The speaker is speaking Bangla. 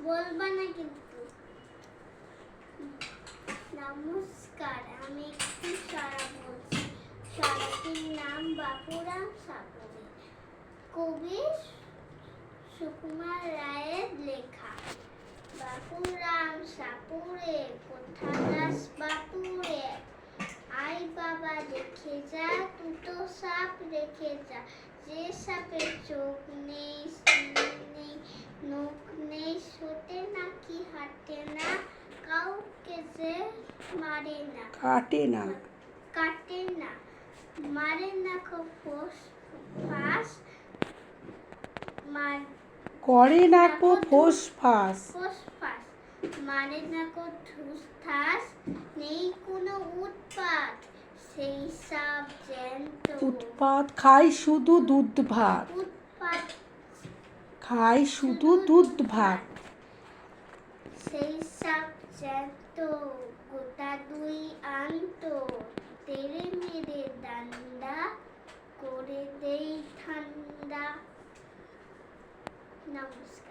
বলবা না কিন্তু। নমস্কার, আমি একটি ছড়া বলছি। ছড়াটির নাম বাপুরাম সাপুড়ে। কবি সুকুমার রায়ের লেখা। বাপুরাম সাপুড়ে, কোথা যাস বাপুরে? আয় বাবা দেখে যা, দুটো সাপ রেখে যা। যে সাপের চোখ নেই, নখ নেই, ছোটে নাকি হাঁটে না, কাউকে যে মারে না, কাটে না, মারে না খুব ফাঁস, করে না কো ফোঁস ফাঁস, মারে না কো ঠুস ঠাস, নেই কোনো উৎপাত, সেই সাপ জ্যান্ত। উৎপাত খায় শুধু দুধ ভাত, উৎপাত খায় শুধু দুধ ভাত। সেই সাপ জ্যান্ত, গোটা দুই আন্ত, তেড়ে মেরে ডান্ডা করে দেই ঠান্ডা। নমস্কার।